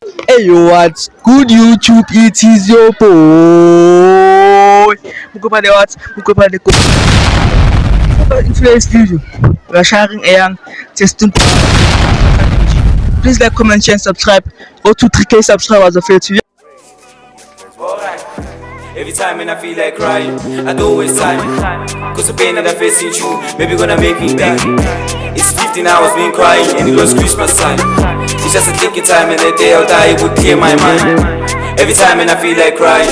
Hey yo, what's good YouTube? It is your boy. Mukubane what? Mukubane. In today's video, we are sharing a young testing. Please like, comment, share, and subscribe. Go to 3K subscribers of YouTube. Alright. Every time when I feel like crying, I don't waste time. Cause the pain that I'm facing through, maybe gonna make me die. It's 15 hours been crying and it was Christmas time. It's just a thinking time and the day I'll die it would clear my mind. Every time when I feel like crying.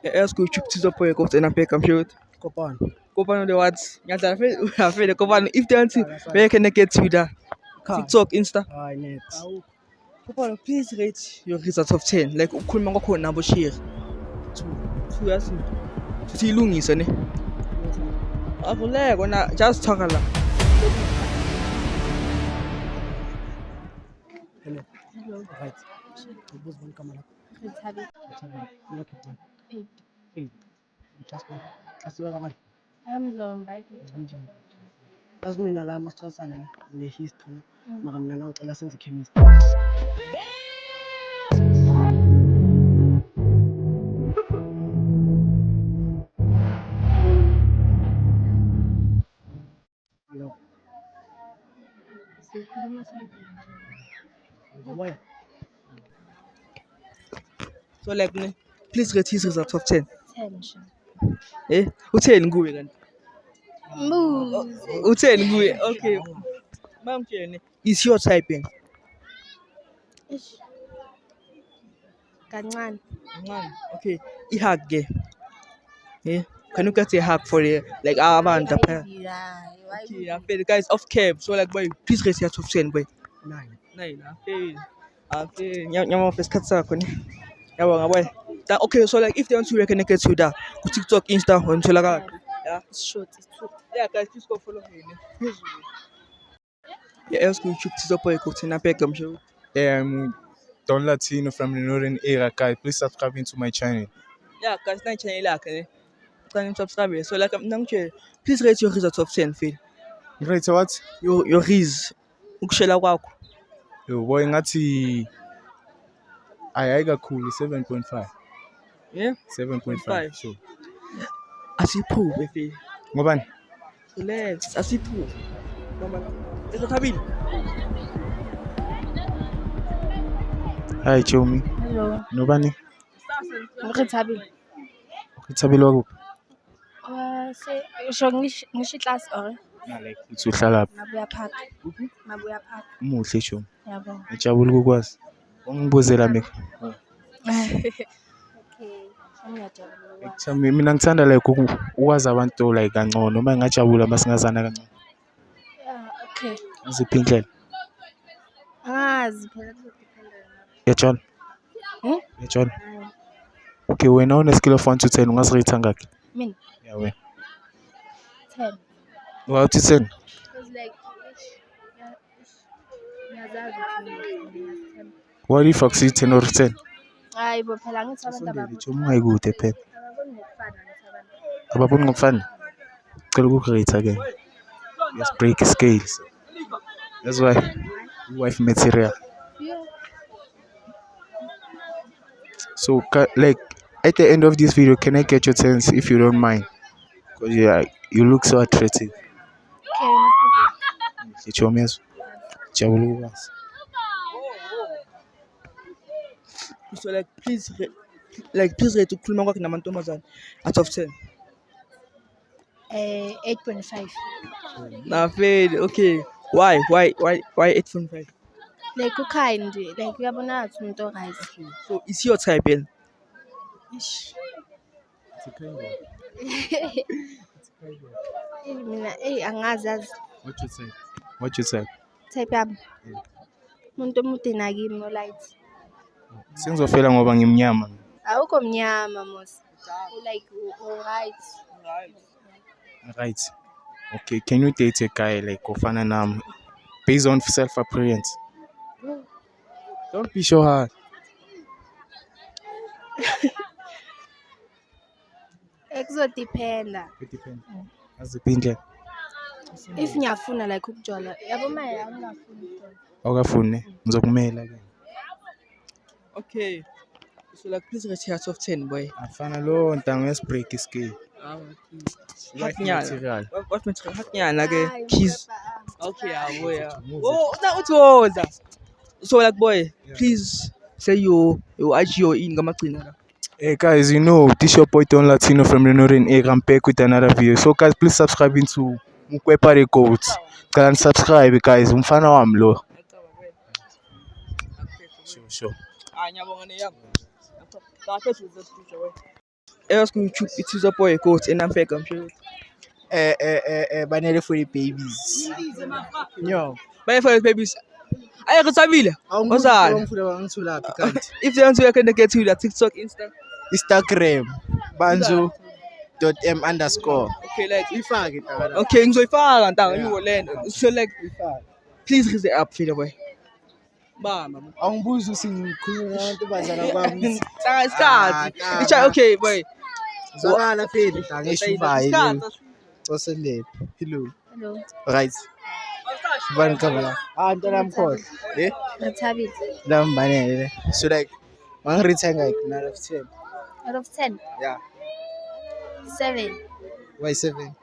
Est-ce que tu peux pour écouter un peu comme je Kopan. Kopan the words. Nyata fait the Kopan. If they want to, where can I get to that? TikTok, Insta. Net. Kopan, please rate your results of 10. Like ukhuluma ngakhona nabo share. 2 yazi. Silungisa ne. Akuleko na just talk la. Hello. Right. Ubuz bani kamera. Asiwa kamera. Yazi mina la masixhosana ne-history mara mina nawucela senze i-chemistry. Hello. Moya. So like please rate his results of 10. 10 sha. U10 kuwe kanti. Mbuzi. U10 kuwe. Okay. Mamtshene. Is your typing? Ish. Kancane. Okay. I-hug ke. Can you get a hug for the like abantu apha? Okay, I feel guys off cam. So like boy, please rate your top 10 boy. 9. 9. I feel nyama isikhathi sakho ne. Yabonga boy. Okay, so like if they want to reconnect to that, ku TikTok, Insta, ngitholakala. Yeah. It's short, it's true. Yeah, guys, please go follow me. Yeah, else YouTube Tizopo Ekutina Pekam show. Don Latino from the Northern area, guys. Please subscribe into my channel. Yeah, guys, 9 channel like can subscribe. So like I'm not sure. Please rate your results of 10 Phil. Right, so what? Your riz. Ukushela kwakho. Yo, boy, ngathi ayayiga cool 7.5. Yeah? 7.5. So, Asiphume Phil. ngobani? Relax, asiphume. Ezothabile. Hi, Chomi. Hello. Nobani? Ngithabile. Ukithabile wakuphi? Usho ngisho class or Like uthi uhlala lapha. Mabuya Park. Mabuya Park. Umuhle Chomi. Yabo. Ngijabula ukukwazi. Ungibuzela mina. Okay. Ngiyajabula. Chomi, mina ngithanda like ukwazi abantu like kangcono noma ngajabula masingazana kangcono. Yeah, okay. Ngiziphi indlela? Angazi phela kuzodependa. Yatshona. Yatshona. Okay, wena on a scale of 1 to 10 ungasirate ngakhi? Mina Yeah, wena. 10. Wow, to 10. Because like ngiyazazi. What if I 10 or 10? Hayi bo phela ngithi abantu Sondele Chomi ungayikude phela. ababoni ngokufana ngithi abantu. Ababoni ngokufana. Cela ukurate again. Let's break scales. That's why wife material. Yeah. So like at the end of this video, can I get your 10s if you don't mind? Because yeah, you look so attractive. Okay, no problem. Chomi yazo. Jabula ukwazi. So like please rate ukukhuluma kwakhe namantombazane out of 10. 8.5. Na Phil, okay. Why 8.5? Like ukind, like uyabona ukuthi umuntu oright. So is your type then? Ish. Mina angazazi What you say? type yami. Umuntu omude nakimi no light. Sengizofela ngoba ngimnyama. Awukho mnyama mos. Like alright. Right. Okay, can you date a guy like ofana nami based on self-appearance? Don't be so hard. Kuzodependa. It depends. Aziphi indlela? If ngiyafuna like ukujola, yabo manje angingafuni ukujola. Awukafuni ngizokumela ke. Okay. So like please rate here out of 10 boy. Afana lo ntango yesibreak scale. Hot material. What material? Hot nyana ke Hayi, keys. ngiyabha- Okay, yeah. Oh, na uthoza. So like boy, please say your IG in ngamagcina. Hey guys, you know this your boy Don Latino from Renorin. Hey, I'm back with another video. So guys, please subscribe into Mukwepa Records. Can subscribe guys. Umfana wami lo. Sure. Ngiyabonga neyami. Kahle sizo studio we. Ask YouTube it is a boy coach and I'm back I'm sure. Banele for the babies. Yo. Bye for the babies. Aye kutsabile. Ozala. Ngithula kanti. If they want to can get you that TikTok, Insta. Instagram banzu.m_. Okay, like Ifake tala. okay, ngizoyifaka ntanga ngiwolenda. So like please raise the app feel boy. Mama. Angibuza usikhuluma nabantu bazana kwami. Isikhathi. Icha okay boy. Zwakala phela tanga eshivayo. Sosendele. Hello. Hello. Right. Bani kamera. Ntwana mkhohle. Ngathabile. Lambanele. So like mangirithanga like 9 out of 10. Out of 10, Yeah. 7. Why 7?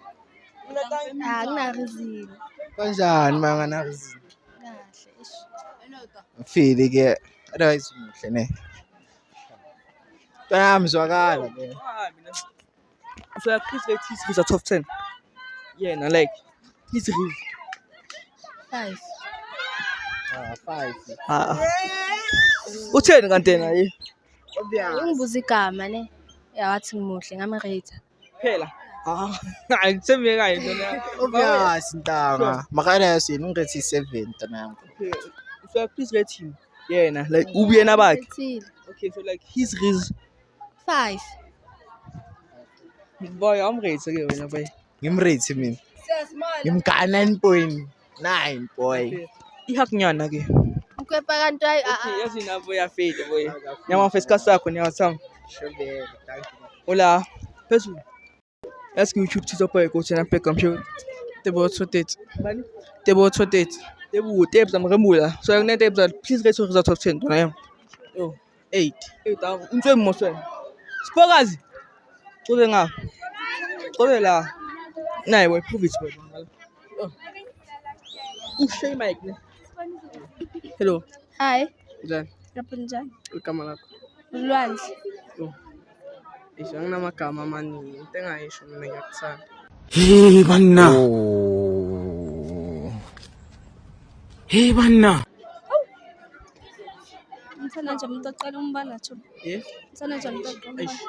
Anginarizini. Kanjani mangana reason? Kahle. Ish. Mfile ke. Otherwise muhle ne. Zwakala ke. So like please rate his out of 10. Yeah, na like his review. 5. 5. Utheni kanti yena ye? Ungibuza igama ne. Yawathi ngimuhle ngama-rate. Phela. Hayi ngithembe kahle ntona. Obvious ntanga. Makana yasini ungithi 7 ntana. Okay. So like, please rate him. Yeah, na like ubuyena bakhe. Ethile. Okay, so like his reason. 5. Boy, I'm rate ke wena boy. Ngimrate mina. Ngimga 9.9 boy. Okay. Ihaknyana ke. Mkwepa kanti hayi Okay, yazi nabo yafade boy. Nyama first sakho nyawatham. Shobele. Thank you. Hola. Phezulu. Ask YouTube Tito boy coach and pick am show. Tebo tsotet. Bani? Tebo tsotet. Tebo tapes am remula. So yang net tapes please rate your result of 10 ntona. Oh, 8. 8 am. Untwe moswe. Spokazi. Kuze nga. Kuze la. Nayi boy prove it boy. Oh. Ushay mic ne. Hello. Hi. Njani? Lapha njani? Igama lakho. Ulwandle. Oh. Isho nginamagama amaningi. Into engayisho mina ngiyakuthanda. Hey banna. Hey banna. Ngithanda nje umuntu ocela umbala cho. Eh? Ngithanda nje umuntu ocela umbala. Eish.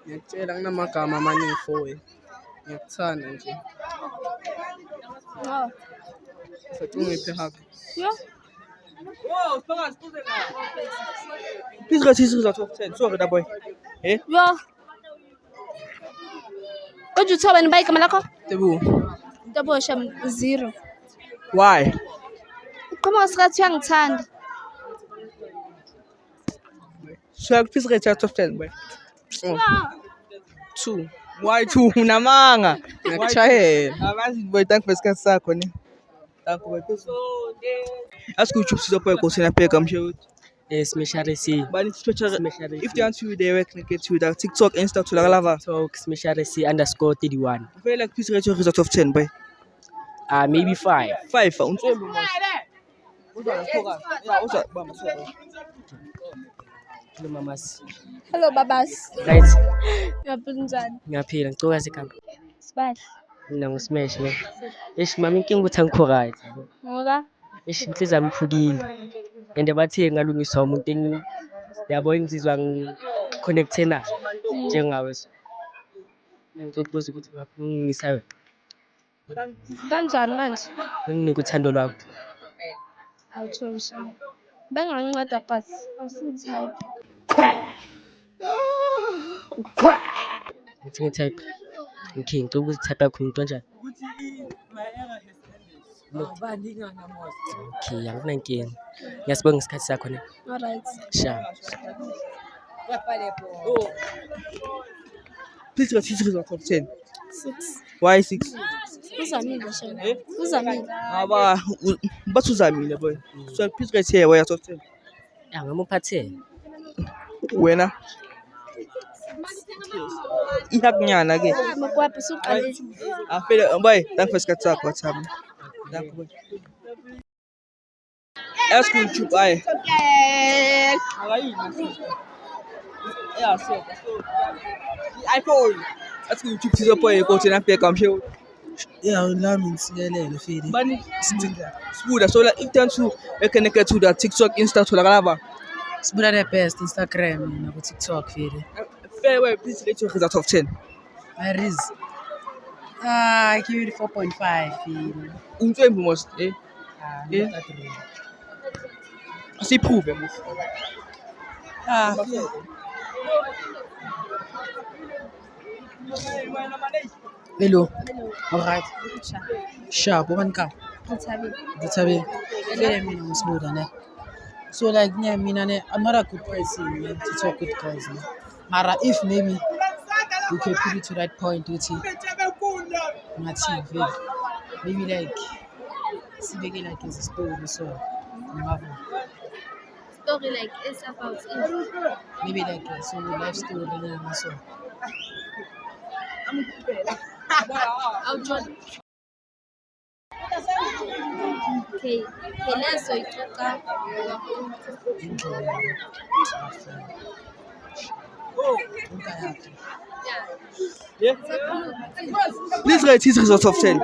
Ngiyakutshela nginamagama amaningi for wena. Ngiyakuthanda nje. Oh. Sathi ungiphe hug. Yo. Whoa, Spokazi kuze la. Please rate his result of 10. Sorry that boy. Eh? Yo. Uthi uthoba ni igama lakho? Tebo. Tabo sham 0. Why? Uqhamuka sikathi uyangithanda. So please rate out of 10 boy. Oh. Yeah. 2. Why 2? Unamanga. Ngiyachayela. Abazi boy thank for isikhathi sakho ne. Thank you boy. Ask YouTube Tito boy coach and pick am show. Yes, Mesharesi. But it's special. If they want you, they work and get you that TikTok, Insta, to la lava. Talk Mesharesi_31. I feel like please rate your result of 10 boy. Maybe 5. 5. What's up? Hello mamas. Hello babas. Right. Lapha njani? Ngiyaphila ngicela sikhamba. Sibadla. Mina nguSmash ne. Eish mama inkinga ukuthi angikho right. Ngoba Eish inhliziyo yami iphukile. And bathe ngalungiswa umuntu yabo ngizizwa ngiconnecte naye njengawe. Ngizokubuza ukuthi ngaphi kanjani manje? nginika uthando lwakho. Awuthoshi. Benganginceda but awusithi hayi. Ngithi type. Okay, ngicela ukuthi type yakho umuntu kanjani? Okay, anginankinga. Ngiyasibonga isikhathi sakho ne. All right. Sha. Please rate his result of 10. 6. Why 6? Uzamile shame. Uzamile. Bathi uzamile boy. So please right here where top 10. Ya ngamupha 10. Wena. Ihakunyana ke. Mokwapi suqalile. Afele boy, thank for isikhathi sakho WhatsApp. Thank you. Ask YouTube aye. Yeah, so iPhone. Ask YouTube sizopoye ukuthi nafika mshe. Yeah, lami ngisikelele Fili. Bani Spuda so like if turn to connected to the TikTok, Insta tholakala ba. Sibuda the best Instagram na ku TikTok Fili. Farewell, please let your result of 10. My Riz. I give it 4.5 Fili. Umthembu most Ah, Eh? not that really. Siprove mos. Ah, Fili. Hello. All right. Sharp, one ka. Ngithabile. Ngithabile. Vele mina ngisibuda ne. So like mina ne, I'm not a good person man, to talk with guys. Ne. Mara if maybe we can put it to that point with it. Maybe like sibeke like as a story so. Story like it's about it. Maybe like so life story na so. I'll join. Okay. Leso ixoxa. Yeah. Please rate his result of 10.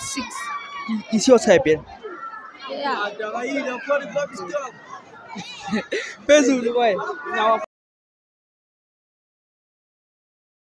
6. It's your type, yeah. Yeah. Pezu boy. Now